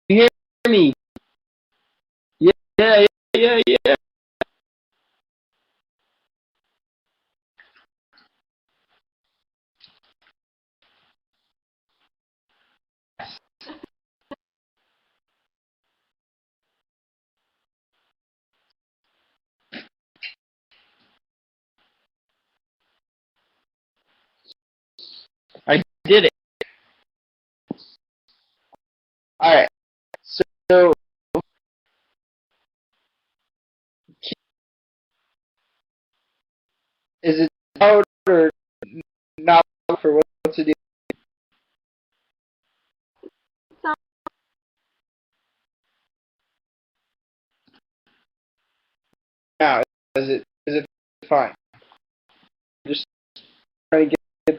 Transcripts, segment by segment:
You hear me? Yeah, yeah. I did it. All right. So, is it out or not for what to do now? Is it fine? Just trying to get.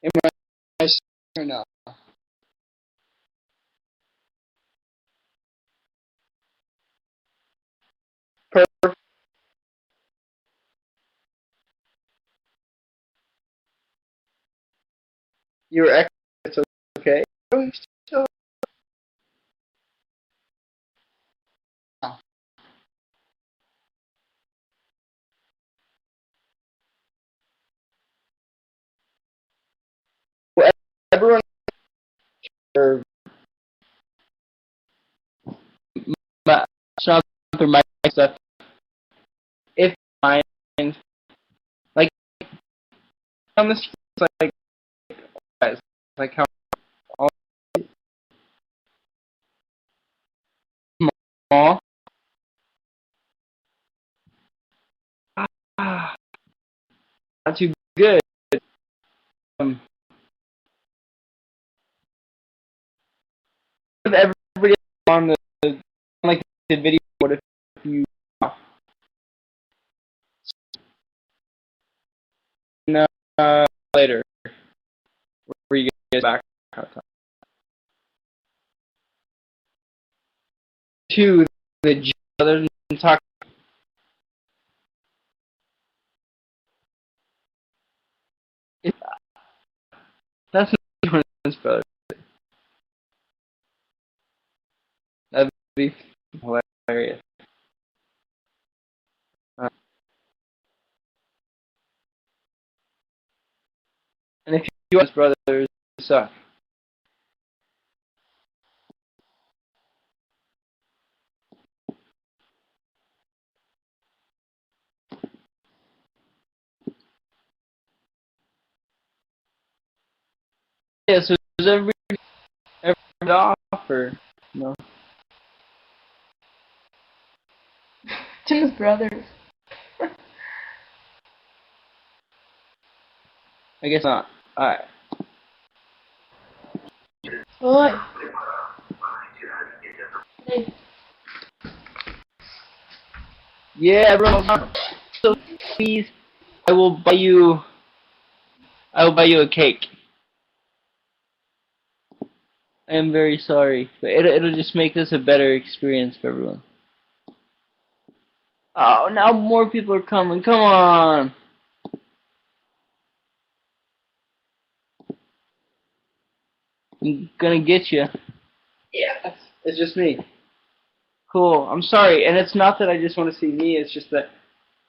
Am I or no? Perfect. You're it's okay. So, well, everyone or my shop through my stuff. If mine like on this like guys like how all small. Ah, not too good. Um, with everybody on the on, like the video. What if you uh, later where you get back to the other than talk? That's not brother. That'd be hilarious. And if you ask brothers suck. Yeah, so does everybody offer? No. Tim's brothers. I guess not. Alright. Oi. Hey. Yeah, everyone. So please, I will buy you a cake. I am very sorry, but it'll just make this a better experience for everyone. Oh, now more people are coming. Come on. I'm gonna get you. Yeah, it's just me. Cool. I'm sorry, and it's not that I just want to see me. It's just that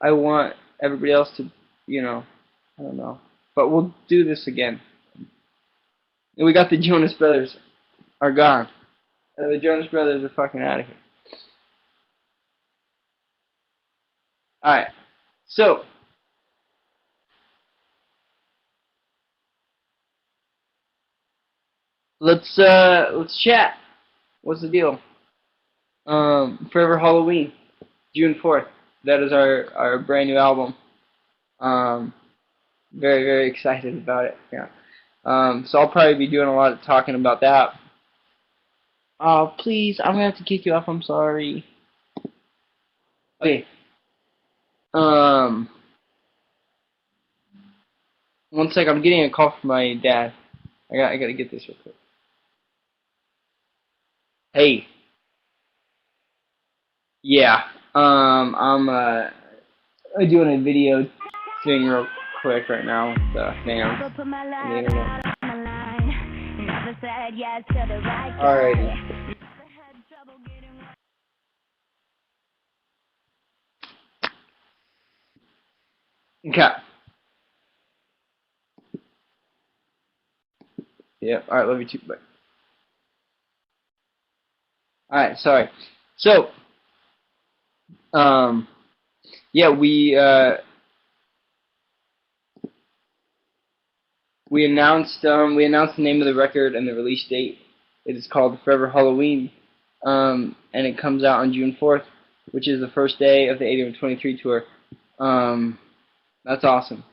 I want everybody else to, I don't know. But we'll do this again. And we got the Jonas Brothers are gone. The Jonas Brothers are fucking out of here. All right. So let's chat. What's the deal? Forever Halloween, June 4th. That is our brand new album. Very, very excited about it. Yeah. So I'll probably be doing a lot of talking about that. Oh, please, I'm gonna have to kick you off. I'm sorry. Okay. Um, One sec. I'm getting a call from my dad. I gotta get this real quick. Hey. Yeah. I'm doing a video thing real quick right now with the fans on the internet. Alrighty. Okay. Yeah. Alright, love you too. Bye. Alright, sorry. So, yeah, we announced the name of the record and the release date. It is called Forever Halloween, and it comes out on June 4th, which is the first day of the 8123 tour. That's awesome.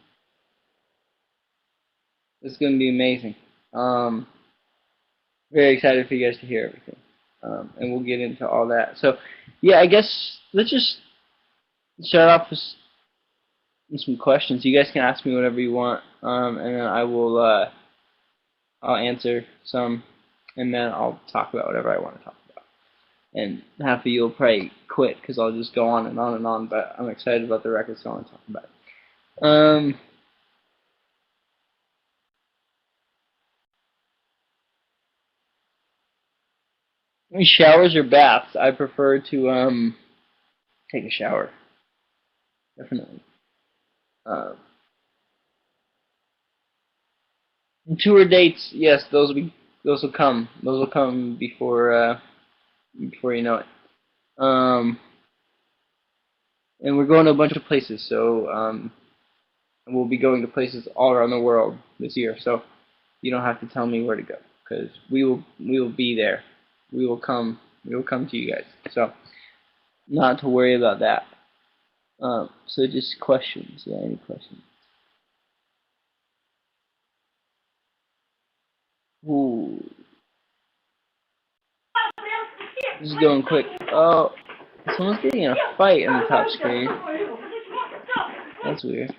It's going to be amazing. Very excited for you guys to hear everything, and we'll get into all that. So, yeah, I guess let's just start off with some questions. You guys can ask me whatever you want, and then I'll answer some, and then I'll talk about whatever I want to talk about. And half of you will probably quit because I'll just go on and on and on. But I'm excited about the record, so I want to talk about it. Showers or baths? I prefer to take a shower. Definitely. Tour dates, yes, those will come. Those will come before you know it. Um, and we're going to a bunch of places, so we'll be going to places all around the world this year. So you don't have to tell me where to go because we will be there. We will come to you guys. So not to worry about that. So just questions. Yeah, any questions? Ooh, this is going quick. Oh, someone's getting in a fight on the top screen. That's weird.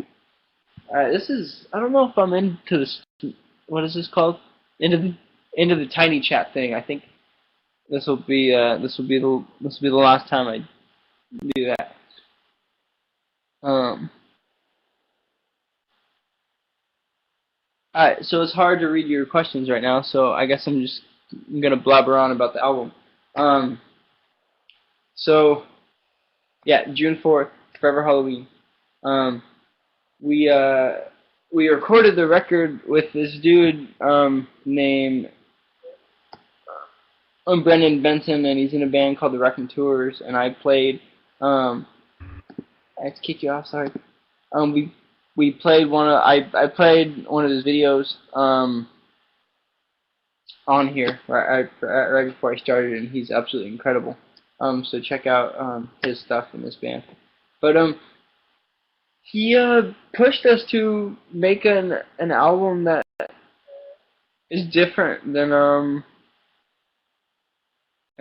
Alright, this is, I don't know if I'm into this, what is this called? Into the Tinychat thing. I think this will be the last time I do that. Alright, so it's hard to read your questions right now, so I guess I'm gonna blabber on about the album. So yeah, June 4th, Forever Halloween. We we recorded the record with this dude named Brendan Benson, and he's in a band called the Raconteurs, and I played. I had to kick you off. Sorry. We played one of I played one of his videos on here right before I started, and he's absolutely incredible. So check out his stuff in this band. But he pushed us to make an album that is different than an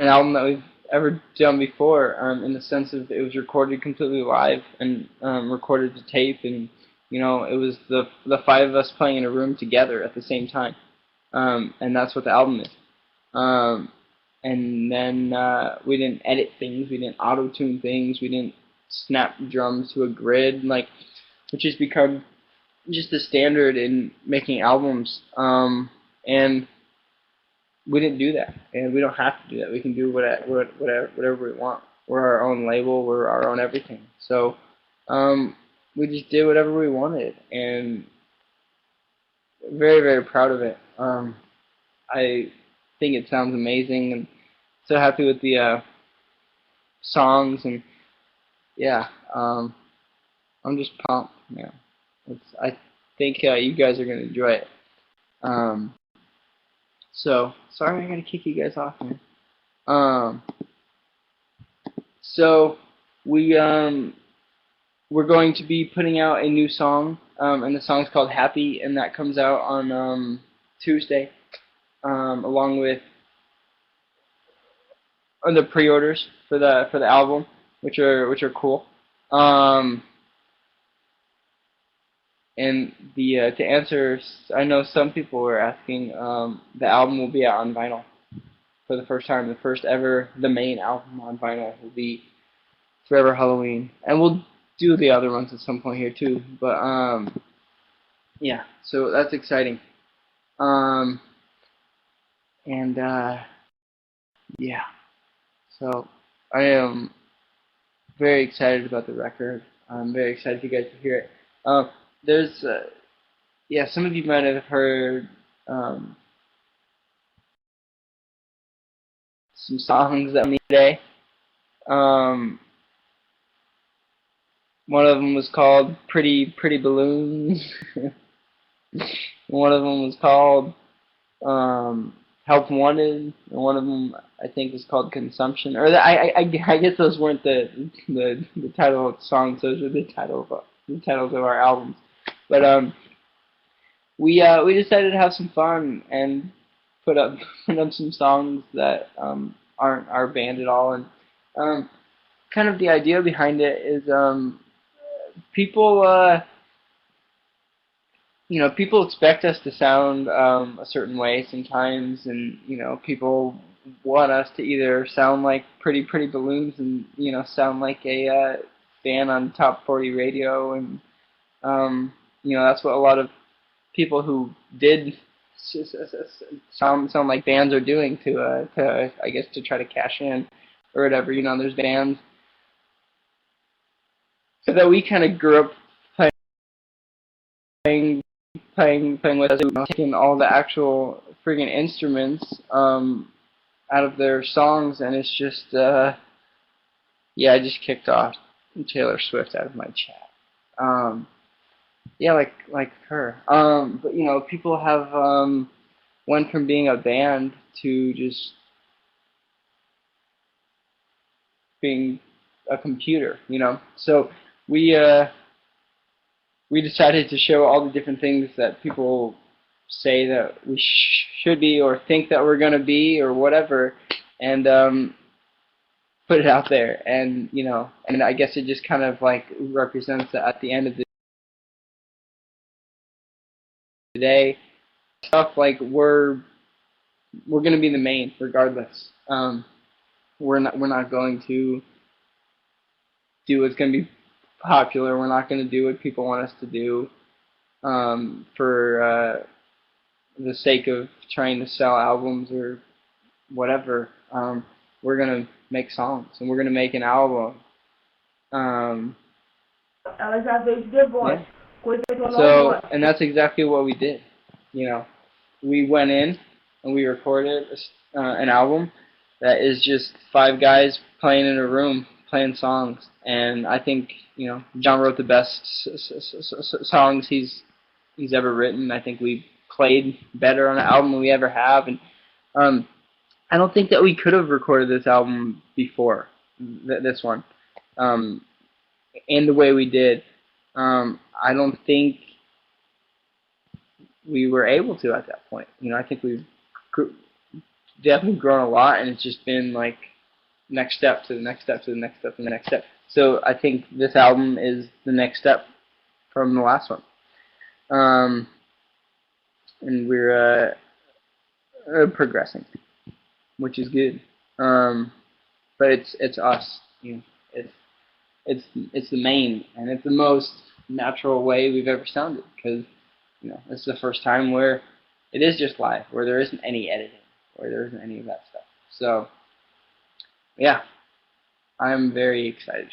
album that we've ever done before, in the sense of it was recorded completely live and recorded to tape, and it was the five of us playing in a room together at the same time, and that's what the album is. And then we didn't edit things, we didn't auto-tune things, we didn't snap drums to a grid, which has become just the standard in making albums, and we didn't do that, and we don't have to do that. We can do whatever we want. We're our own label. We're our own everything. So we just did whatever we wanted, and very, very proud of it. I think it sounds amazing, and so happy with the songs, and yeah, I'm just pumped, man. I think you guys are gonna enjoy it. So sorry, I'm gonna kick you guys off, man. So we're going to be putting out a new song, and the song's called Happy, and that comes out on Tuesday, along with the pre-orders for the album, which are cool. And to answer, I know some people were asking, the album will be out on vinyl for the first time. The first ever, the Maine album on vinyl will be Forever Halloween, and we'll do the other ones at some point here too. But yeah, so that's exciting. And yeah, so I am very excited about the record. I'm very excited for you guys to hear it. There's yeah, some of you might have heard some songs that we today. One of them was called Pretty Balloons. One of them was called Help Wanted. And one of them, I think, was called Consumption. Or I guess those weren't the title of the songs. Those are the titles of our albums. But we decided to have some fun and put up some songs that aren't our band at all. And kind of the idea behind it is people. People expect us to sound a certain way sometimes, and people want us to either sound like Pretty Balloons and sound like a band on top 40 radio, and that's what a lot of people who did sound like bands are doing to I guess to try to cash in or whatever. There's bands that we kind of grew up playing with us, taking all the actual friggin' instruments out of their songs, and it's just yeah, I just kicked off Taylor Swift out of my chat. Yeah, like her. But people have went from being a band to just being a computer. So we decided to show all the different things that people say that we should be or think that we're going to be or whatever, and put it out there. And and I guess it just kind of like represents that at the end of the day, stuff like we're going to be the main regardless. We're not going to do what's going to be popular. We're not going to do what people want us to do for the sake of trying to sell albums or whatever. We're going to make songs, and we're going to make an album. Ela já veio de The Voice. So, and that's exactly what we did. You know, we went in and we recorded an album that is just five guys playing in a room, playing songs. And I think, John wrote the best songs he's ever written. I think we played better on an album than we ever have. And um, I don't think that we could have recorded this album before this one, and the way we did. I don't think we were able to at that point. I think we've definitely grown a lot, and it's just been like next step to the next step to the next step to the next step. So I think this album is the next step from the last one, and we're progressing, which is good. But it's us. It's the main, and it's the most natural way we've ever sounded, because this is the first time where it is just live, where there isn't any editing, where there isn't any of that stuff. So yeah, I'm very excited.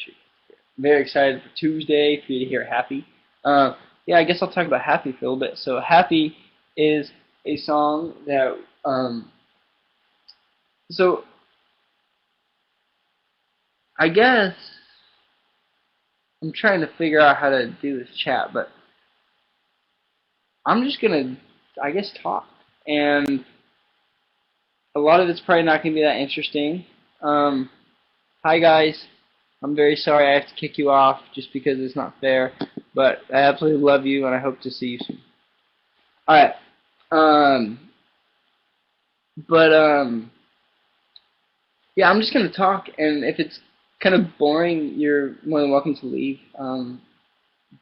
Very excited for Tuesday for you to hear Happy. Yeah, I guess I'll talk about Happy for a little bit. So Happy is a song that so I guess I'm trying to figure out how to do this chat, but I'm just gonna, I guess, talk, and a lot of it's probably not gonna be that interesting. Hi guys, I'm very sorry I have to kick you off just because it's not fair, but I absolutely love you and I hope to see you soon. All right, but yeah, I'm just gonna talk, and if it's kind of boring, you're more than welcome to leave.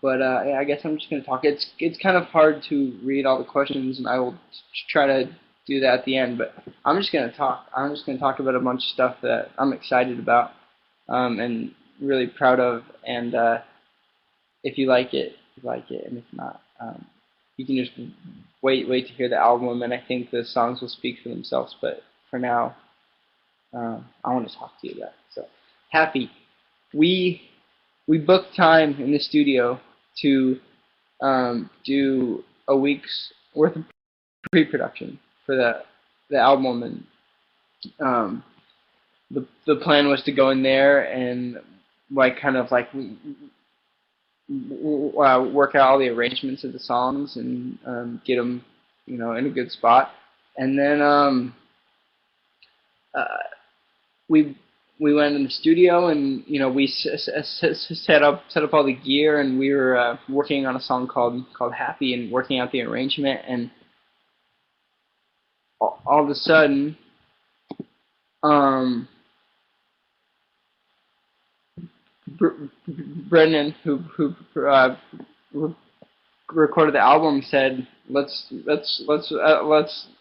But yeah, I guess I'm just gonna talk. It's kind of hard to read all the questions, and I will try to do that at the end. But I'm just gonna talk. I'm just gonna talk about a bunch of stuff that I'm excited about, and really proud of. And if you like it, you like it, and if not, you can just wait to hear the album, and I think the songs will speak for themselves. But for now, I want to talk to you about it. So Happy. We booked time in the studio to do a week's worth of pre-production for the album, and the plan was to go in there and kind of work out all the arrangements of the songs and get them in a good spot, and then uh, we went in the studio, and we set up all the gear, and we were working on a song called Happy, and working out the arrangement, and all of a sudden, Brendan, who recorded the album, said, let's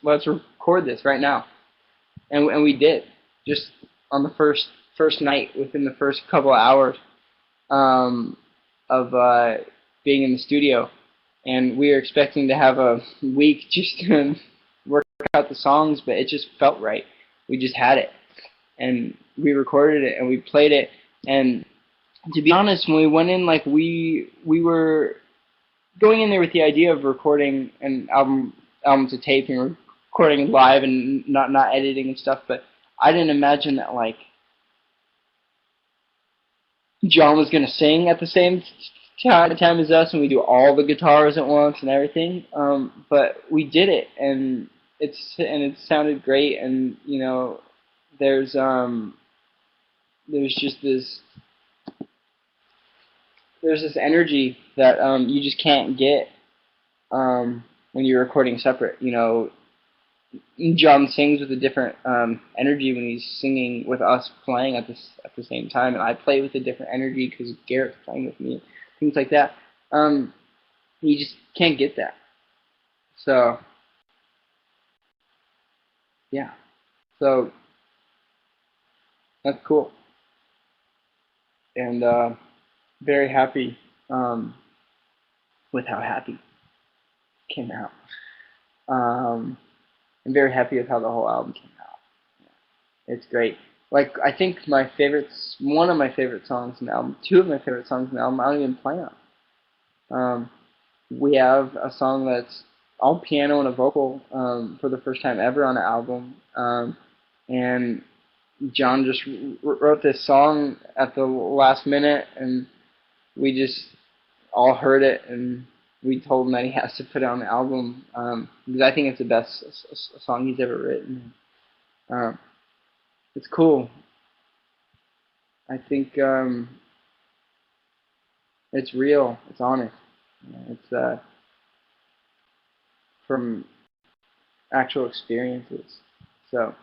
record this right now, and we did, just on the first night, within the first couple of hours of being in the studio, and we were expecting to have a week just to work out the songs, but it just felt right. We just had it, and we recorded it, and we played it, and to be honest, when we went in, we were going in there with the idea of recording an album to tape and recording live and not editing and stuff, but I didn't imagine that John was gonna sing at the same time as us, and we do all the guitars at once and everything. But we did it, and it sounded great, and there's just this energy that you just can't get when you're recording separate. John sings with a different energy when he's singing with us playing at the same time, and I play with a different energy because Garrett's playing with me, things like that. You just can't get that. So yeah, so that's cool, and very happy with how Happy came out. I'm very happy with how the whole album came out. It's great. I think one of my favorite songs in the album, two of my favorite songs in the album, I don't even play on. we have a song that's all piano and a vocal for the first time ever on an album. And John just wrote this song at the last minute, and we just all heard it, and we told him that he has to put it on the album because I think it's the best song he's ever written. It's cool. I think it's real. It's honest. It's from actual experiences. So,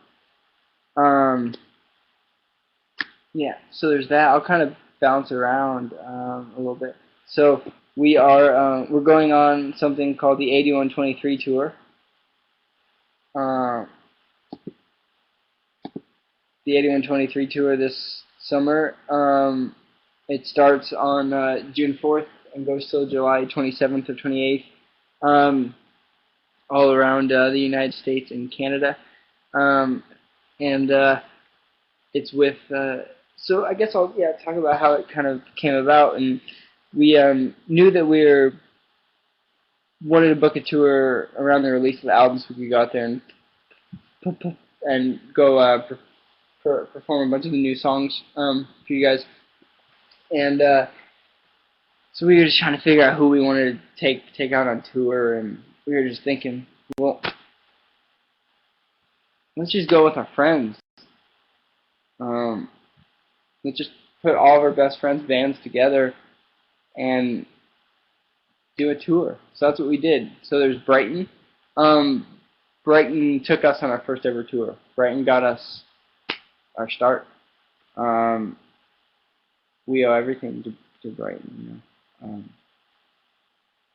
yeah. So there's that. I'll kind of bounce around a little bit. So we're going on something called the 8123 tour. The 8123 tour this summer. It starts on June 4th and goes till July 27th or 28th. All around the United States and Canada. And it's with, so I guess I'll talk about how it kind of came about. And we knew that we wanted to book a tour around the release of the album so we could go out there and go perform a bunch of the new songs for you guys. And so we were just trying to figure out who we wanted to take out on tour, and we were just thinking, well, let's just go with our friends. Let's just put all of our best friends' bands together and do a tour. So that's what we did. So there's Brighton. Brighton took us on our first ever tour. Brighton got us our start. We owe everything to Brighton.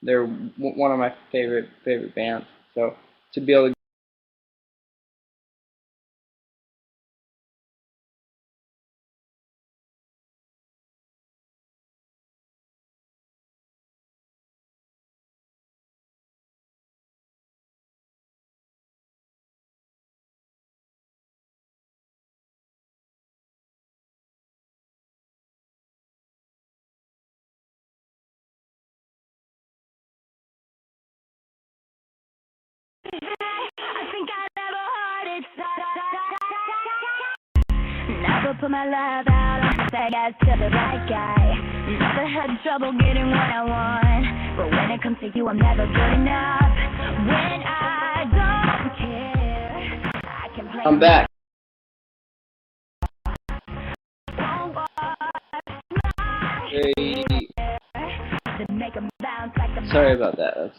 They're one of my favorite bands. So to be able to never put my love out on say yes to the right guy. Never had trouble getting what I want, but when it comes to you, I'm never good enough. When I don't care, I can play. I'm back. Sorry about that. That's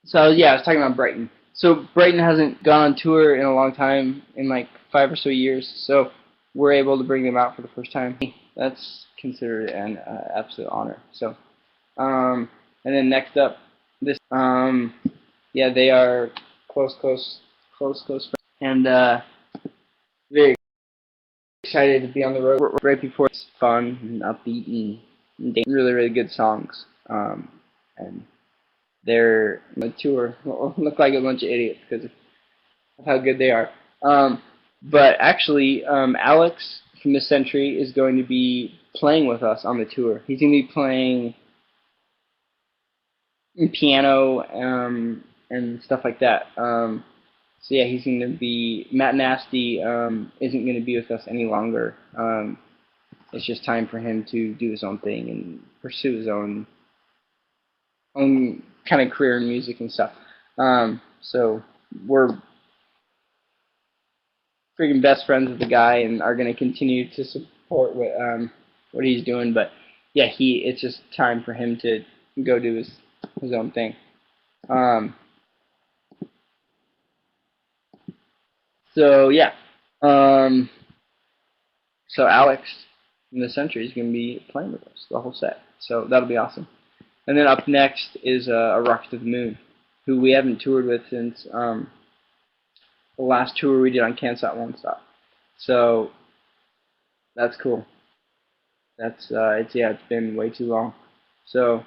so yeah, I was talking about Brighton. So Brighton hasn't gone on tour in a long time, in like 5 or so years. So we're able to bring them out for the first time. That's considered an absolute honor. So, and then next up, this yeah, they are close friends, and very excited to be on the road right before. It's fun and upbeat and really good songs. And they're on the tour look like a bunch of idiots because of how good they are. But actually, Alex from this century is going to be playing with us on the tour. He's going to be playing piano and stuff like that. So yeah, he's going to be Matt Nasty isn't going to be with us any longer. It's just time for him to do his own thing and pursue his own kind of career in music and stuff. So we're freaking best friends with the guy and are going to continue to support what he's doing. But yeah, it's just time for him to go do his own thing. So yeah, so Alex in the Century is going to be playing with us the whole set. So that'll be awesome. And then up next is a Rocket to the Moon, who we haven't toured with since the last tour we did on Can't Stop Won't Stop. So that's cool. That's it's been way too long. So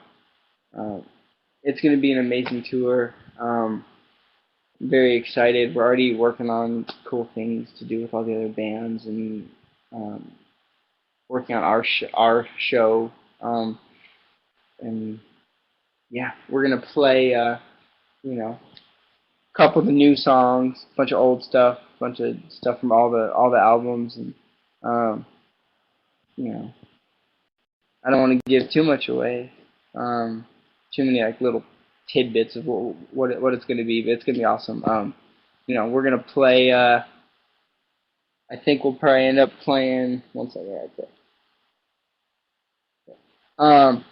it's going to be an amazing tour. Very excited. We're already working on cool things to do with all the other bands and working on our show And yeah, we're gonna play you know, a couple of the new songs, a bunch of old stuff, a bunch of stuff from all the albums, and um, you know, I don't want to give too much away, too many like little tidbits of what it's gonna be, but it's gonna be awesome. We're gonna play. I think we'll probably end up playing. One second, right there. Um,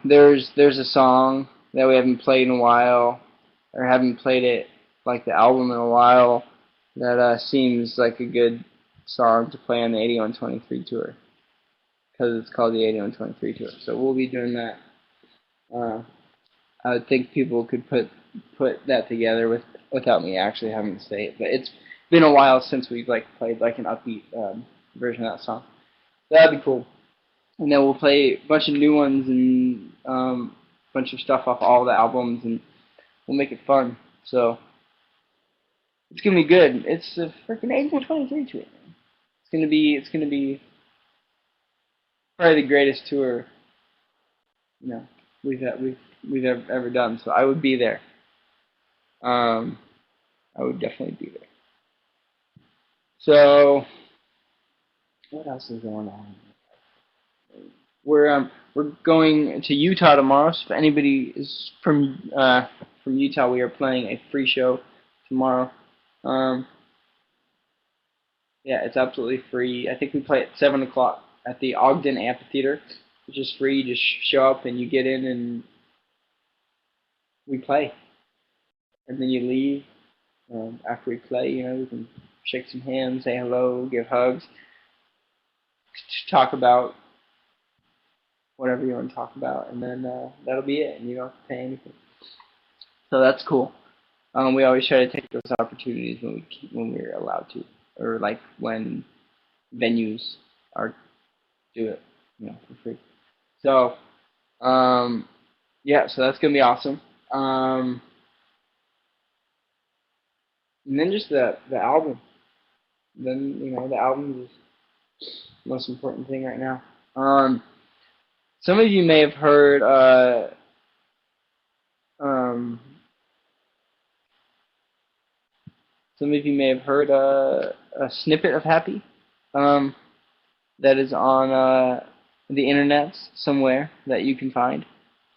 there's a song that we haven't played in a while, or haven't played it like the album in a while. That seems like a good song to play on the 8123 tour, because it's called the 8123 tour. So we'll be doing that. I would think people could put that together without me actually having to say it. But it's been a while since we've like played like an upbeat version of that song. That'd be cool. And then we'll play a bunch of new ones and a bunch of stuff off all the albums, and we'll make it fun. So it's gonna be good. It's a freaking 8123 tour. It's gonna be probably the greatest tour, you know, we've ever done. So I would be there. I would definitely be there. So what else is going on? We're going to Utah tomorrow. So if anybody is from Utah, we are playing a free show tomorrow. Um, yeah, it's absolutely free. I think we play at 7 o'clock at the Ogden Amphitheater, which is free. You just show up and you get in and we play, and then you leave. After we play, we can shake some hands, say hello, give hugs, talk about whatever you want to talk about, and then that'll be it, and you don't have to pay anything. So that's cool. We always try to take those opportunities when we're allowed to, or like when venues are do it, for free. So, yeah, so that's gonna be awesome. And then just the album. Then the album is the most important thing right now. Some of you may have heard. Some of you may have heard a snippet of Happy. That is on the internet somewhere that you can find.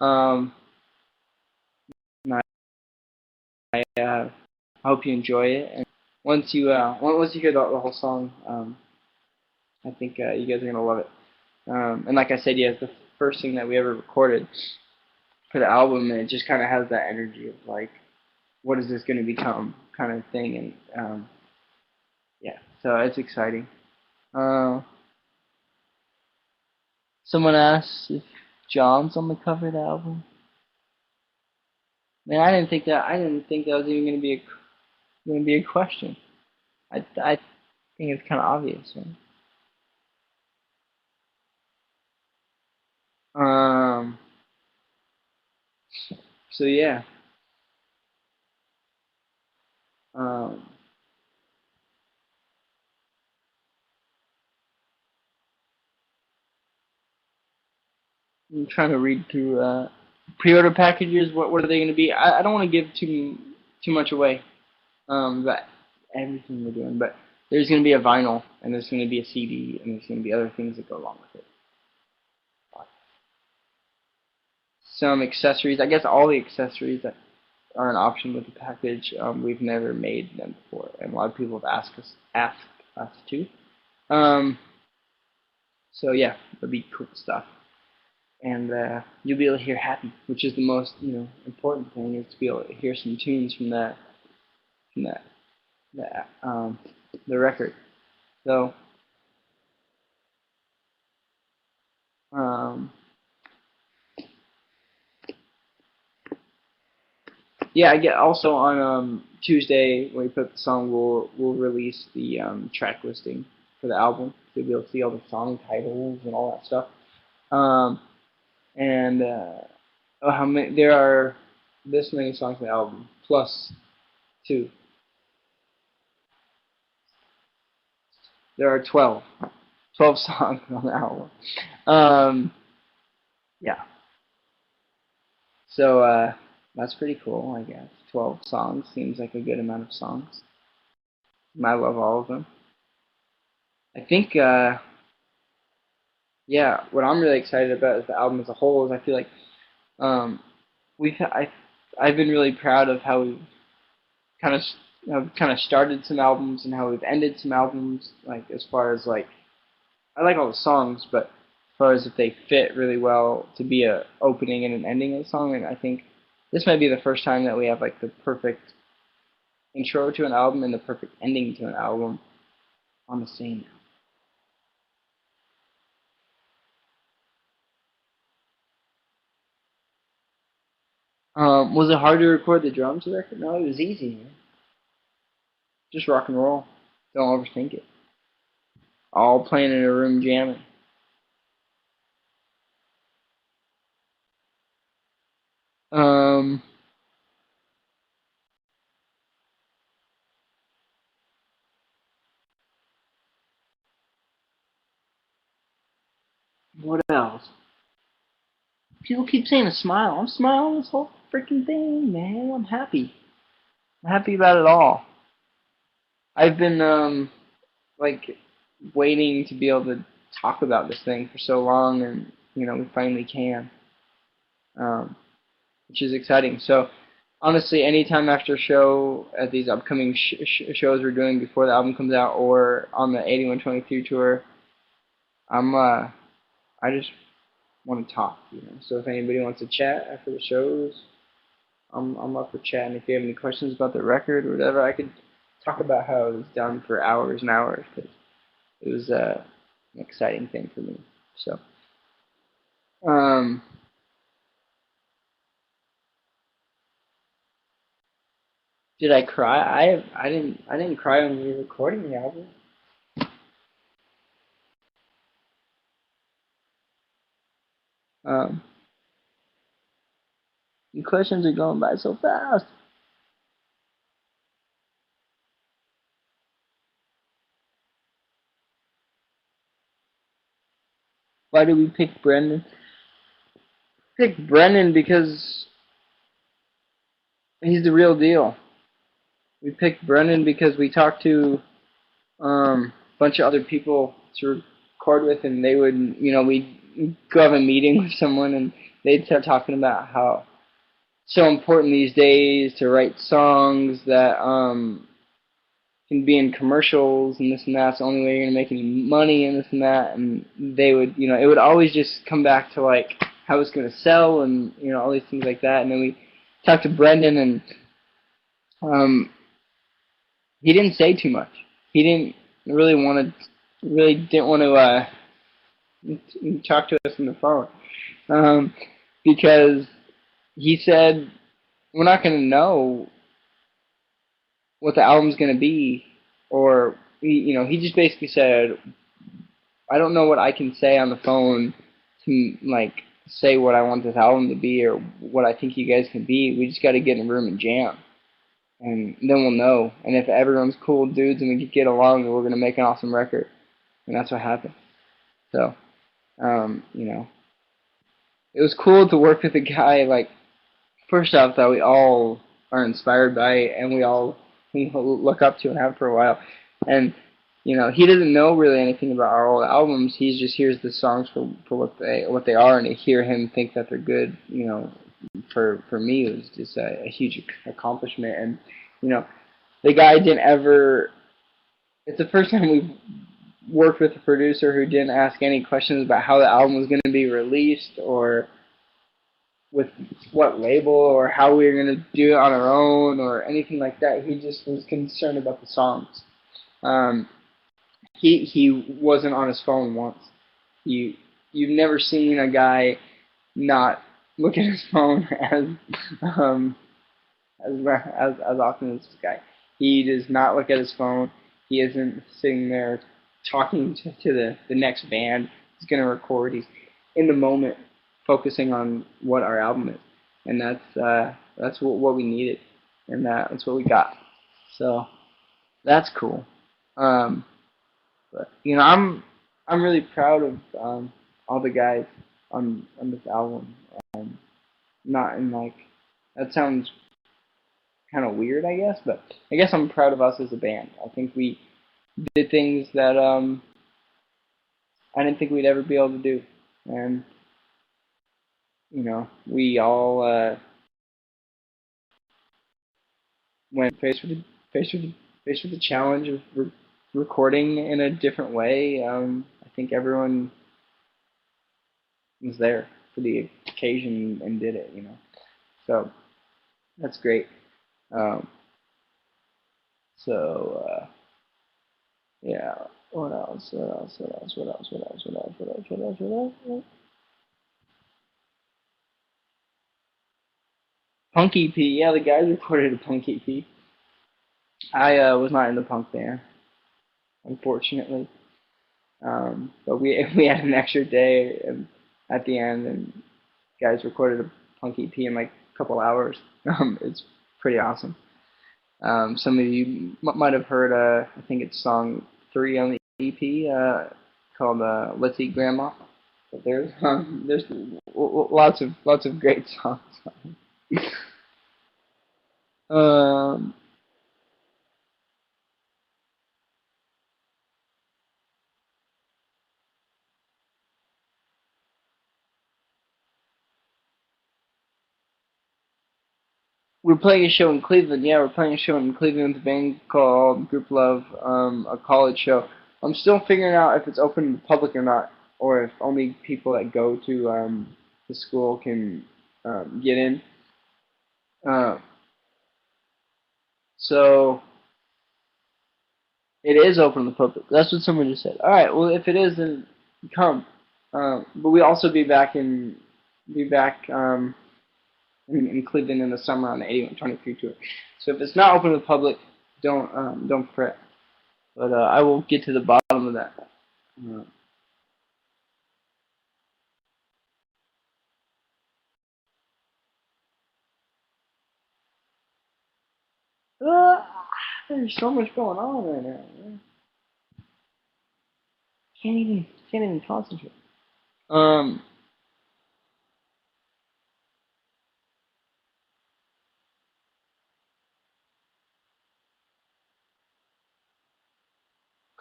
And I hope you enjoy it. And once you hear the whole song, I think you guys are gonna love it. And like I said, yeah, it's the first thing that we ever recorded for the album, and it just kind of has that energy of like, what is this gonna become, kind of thing. And yeah, so it's exciting. Someone asked if John's on the cover of the album. Man, I didn't think that was even gonna be a question. I think it's kind of obvious, man. So yeah. Um. I'm trying to read through pre-order packages. What are they going to be? I don't want to give too much away. About everything we're doing, but there's going to be a vinyl, and there's going to be a CD, and there's going to be other things that go along with it. Some accessories. I guess all the accessories that are an option with the package. We've never made them before, and a lot of people have asked us to. So yeah, it'll be cool stuff. And you'll be able to hear Happy, which is the most important thing, is to be able to hear some tunes from the record. So yeah, I get also on Tuesday when we put the song, we'll release the track listing for the album, so you'll be able to see all the song titles and all that stuff. And how many there are this many songs on the album plus 2. There are 12. 12 songs on the album. Yeah. So that's pretty cool, I guess. 12 songs seems like a good amount of songs. I love all of them. I think, yeah, what I'm really excited about is the album as a whole. Is I feel like um, I've been really proud of how we've kind of started some albums and how we've ended some albums. Like as far as like, I like all the songs, but as far as if they fit really well to be a opening and an ending of the song, and I think this might be the first time that we have like the perfect intro to an album and the perfect ending to an album on the same. Was it hard to record the drums record? No, it was easy, man. Just rock and roll. Don't overthink it. All playing in a room jamming. Um, what else? People keep saying a smile. I'm smiling this whole freaking thing, man. I'm happy. I'm happy about it all. I've been like waiting to be able to talk about this thing for so long, and we finally can, um, which is exciting. So honestly, anytime after a show at these upcoming shows we're doing before the album comes out, or on the 8123 tour, I just want to talk. So if anybody wants to chat after the shows, I'm up for chatting. If you have any questions about the record or whatever, I could talk about how it was done for hours and hours, because it was an exciting thing for me. So, um, did I cry? I didn't cry when we were recording the album. Um, the questions are going by so fast. Why did we pick Brendan? Pick Brendan because he's the real deal. We picked Brendan because we talked to a bunch of other people to record with, and they would, we'd go have a meeting with someone, and they'd start talking about how so important these days to write songs that can be in commercials and this and that. It's the only way you're gonna make any money and this and that. And they would, it would always just come back to like how it's gonna sell and all these things like that. And then we talked to Brendan, and he didn't say too much. He didn't really didn't want to talk to us on the phone, because he said we're not gonna know what the album's gonna be, or he just basically said, I don't know what I can say on the phone to like say what I want this album to be or what I think you guys can be. We just got to get in a room and jam, and then we'll know. And if everyone's cool dudes and we can get along, then we're gonna make an awesome record. And that's what happened. So, it was cool to work with a guy like, first off, that we all are inspired by and we all look up to and have for a while. And he doesn't know really anything about our old albums. He just hears the songs for what they are, and to hear him think that they're good, for me it was just a huge accomplishment. And the guy didn't ever. It's the first time we've worked with a producer who didn't ask any questions about how the album was going to be released, or with what label, or how we were going to do it on our own, or anything like that. He just was concerned about the songs. He wasn't on his phone once. You've never seen a guy not look at his phone um, as often as this guy. He does not look at his phone. He isn't sitting there talking to the next band he's going to record. He's in the moment, focusing on what our album is, and that's what we needed, and that's what we got. So that's cool. But I'm I'm really proud of all the guys on this album. Um, Not in like that sounds kind of weird, I guess, but I guess I'm proud of us as a band. I think we did things that I didn't think we'd ever be able to do, and we all went faced with the, faced with the challenge of recording in a different way. I think everyone was there for the occasion and did it. So that's great. Um, so yeah. What else? What else? What else? What else? What else? What else? What else? What else? What else? Punk EP. Yeah, the guys recorded a punk EP. I was not in the punk band, unfortunately. But we had an extra day at the end, and guys recorded a punk EP in like a couple hours. It's pretty awesome. Some of you might have heard, I think it's song 3 on the EP, called "Let's Eat Grandma." But there's lots of great songs. um, we're playing a show in Cleveland. Yeah, we're playing a show in Cleveland with a band called Group Love, a college show. I'm still figuring out if it's open to the public or not, or if only people that go to the school can get in. Uh, so it is open to the public. That's what someone just said. All right. Well, if it is, then come. But we also be back in Cleveland in the summer on the 8123 tour. So if it's not open to the public, don't fret. But I will get to the bottom of that. Uh, there's so much going on right now. Man. Can't even concentrate. Um,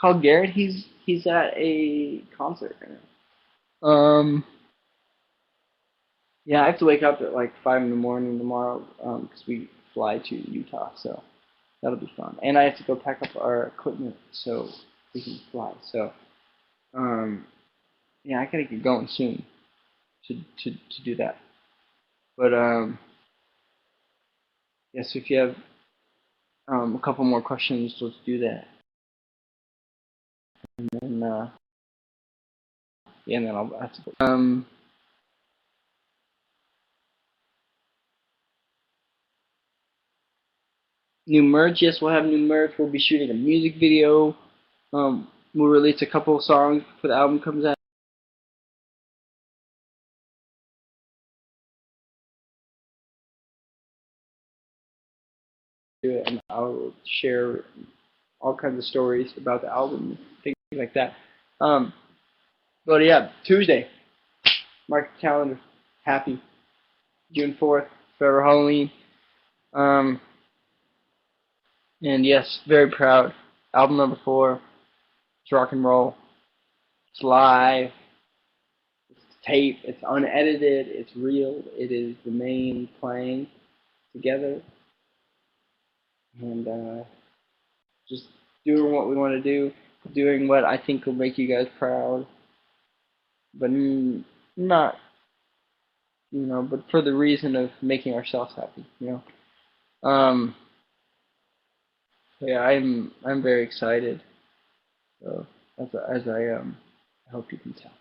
Call Garrett. He's at a concert right now. Yeah, I have to wake up at like 5 in the morning tomorrow because we fly to Utah, so that'll be fun. And I have to go pack up our equipment so we can fly. So um, yeah, I gotta get going soon to do that. But yeah, so if you have a couple more questions, let's do that. And then yeah, and then I'll have to. New merch, yes, we'll have new merch. We'll be shooting a music video. We'll release a couple of songs before the album comes out. And I'll share all kinds of stories about the album, things like that. Um, but yeah, Tuesday, mark the calendar. Happy June 4th, forever Halloween. Um, and yes, very proud. Album number 4. It's rock and roll. It's live. It's tape. It's unedited. It's real. It is the Maine playing together, and just doing what we want to do, doing what I think will make you guys proud, but not, but for the reason of making ourselves happy. Um, yeah, I'm very excited. So I hope you can tell.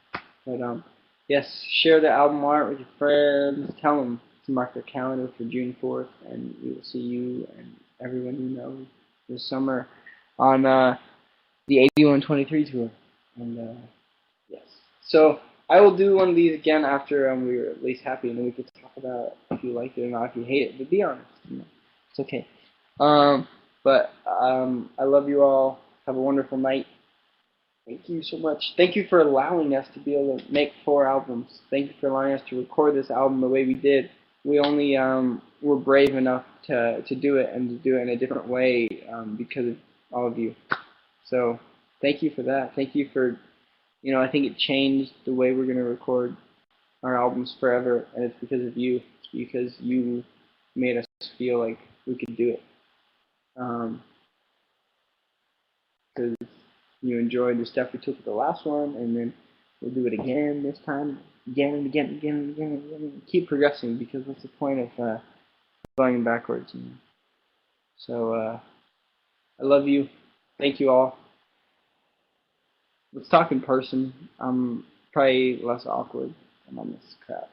But yes, share the album art with your friends. Tell them to mark their calendar for June 4th, and we will see you and everyone you know this summer on the 8123 tour. And yes, so I will do one of these again after we're at least happy, and then we can talk about if you like it or not, if you hate it. But be honest, it's okay. But I love you all. Have a wonderful night. Thank you so much. Thank you for allowing us to be able to make 4 albums. Thank you for allowing us to record this album the way we did. We only were brave enough to do it and to do it in a different way because of all of you. So thank you for that. Thank you for, I think it changed the way we're going to record our albums forever, and it's because of you. It's because you made us feel like we could do it. Because you enjoyed the stuff we took with the last one, and then we'll do it again this time, again and again and again and again and again. And keep progressing, because what's the point of going backwards? So I love you. Thank you all. Let's talk in person. I'm probably less awkward on this crap.